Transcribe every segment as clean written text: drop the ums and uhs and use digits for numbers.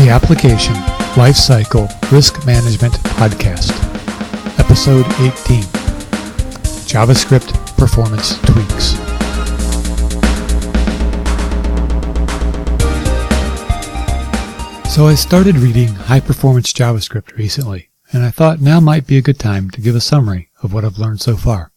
The Application Lifecycle Risk Management Podcast, Episode 18, JavaScript Performance Tweaks. So I started reading High Performance JavaScript recently, and I thought now might be a good time to give a summary of what I've learned so far.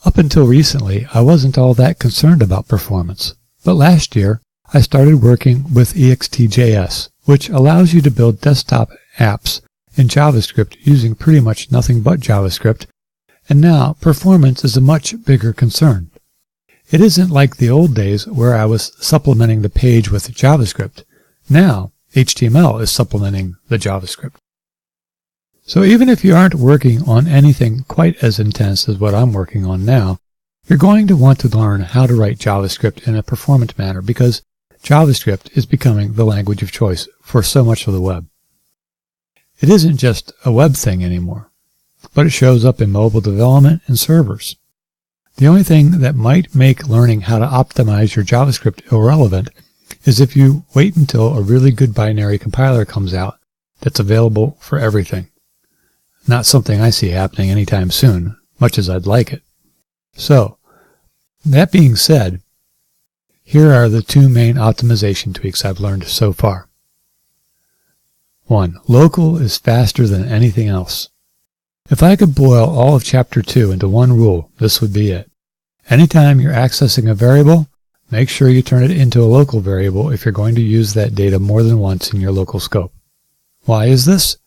Up until recently, I wasn't all that concerned about performance, but last year, I started working with EXTjs, which allows you to build desktop apps in JavaScript using pretty much nothing but JavaScript, and now performance is a much bigger concern. It isn't like the old days where I was supplementing the page with JavaScript. Now, HTML is supplementing the JavaScript. So even if you aren't working on anything quite as intense as what I'm working on now, you're going to want to learn how to write JavaScript in a performant manner because JavaScript is becoming the language of choice for so much of the web. It isn't just a web thing anymore, but it shows up in mobile development and servers. The only thing that might make learning how to optimize your JavaScript irrelevant is if you wait until a really good binary compiler comes out that's available for everything. Not something I see happening anytime soon, much as I'd like it. So, that being said, here are the two main optimization tweaks I've learned so far. 1. Local is faster than anything else. If I could boil all of Chapter 2 into one rule, this would be it. Anytime you're accessing a variable, make sure you turn it into a local variable if you're going to use that data more than once in your local scope. Why is this?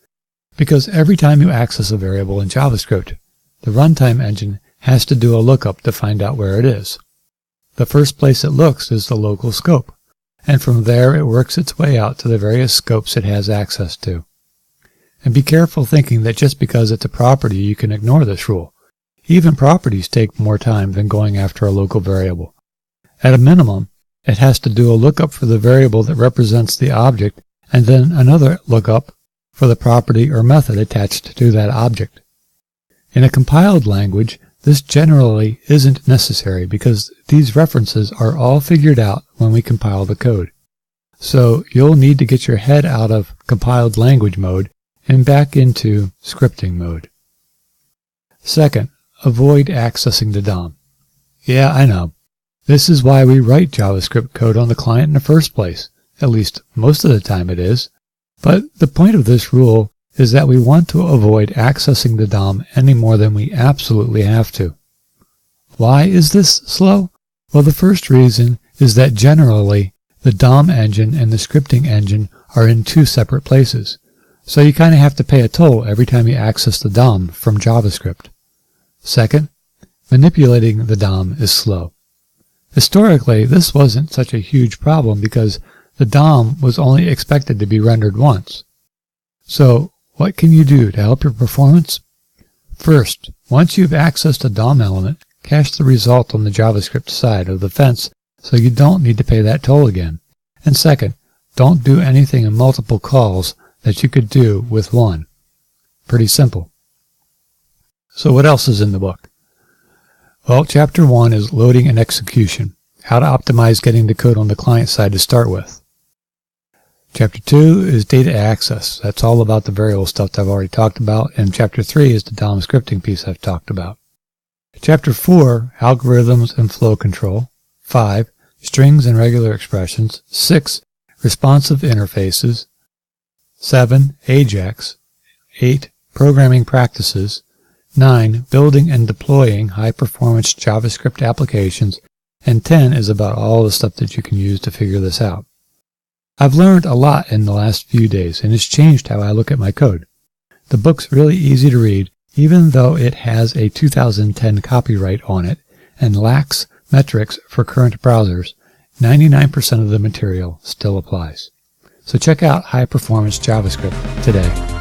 Because every time you access a variable in JavaScript, the runtime engine has to do a lookup to find out where it is. The first place it looks is the local scope, and from there it works its way out to the various scopes it has access to. And be careful thinking that just because it's a property you can ignore this rule. Even properties take more time than going after a local variable. At a minimum, it has to do a lookup for the variable that represents the object and then another lookup for the property or method attached to that object. In a compiled language, this generally isn't necessary because these references are all figured out when we compile the code. So you'll need to get your head out of compiled language mode and back into scripting mode. Second, avoid accessing the DOM. Yeah, I know. This is why we write JavaScript code on the client in the first place. At least most of the time it is. But the point of this rule is that we want to avoid accessing the DOM any more than we absolutely have to. Why is this slow? Well, the first reason is that generally the DOM engine and the scripting engine are in two separate places. So you kind of have to pay a toll every time you access the DOM from JavaScript. Second, manipulating the DOM is slow. Historically, this wasn't such a huge problem because the DOM was only expected to be rendered once. So, what can you do to help your performance? First, once you've accessed a DOM element, cache the result on the JavaScript side of the fence so you don't need to pay that toll again. And second, don't do anything in multiple calls that you could do with one. Pretty simple. So what else is in the book? Well, Chapter 1 is loading and execution, how to optimize getting the code on the client side to start with. Chapter 2 is data access. That's all about the variable stuff that I've already talked about. And Chapter 3 is the DOM scripting piece I've talked about. Chapter 4, algorithms and flow control. 5, strings and regular expressions. 6, responsive interfaces. 7, AJAX. 8, programming practices. 9, building and deploying high-performance JavaScript applications. And 10 is about all the stuff that you can use to figure this out. I've learned a lot in the last few days, and it's changed how I look at my code. The book's really easy to read, even though it has a 2010 copyright on it and lacks metrics for current browsers. 99% of the material still applies. So check out High Performance JavaScript today.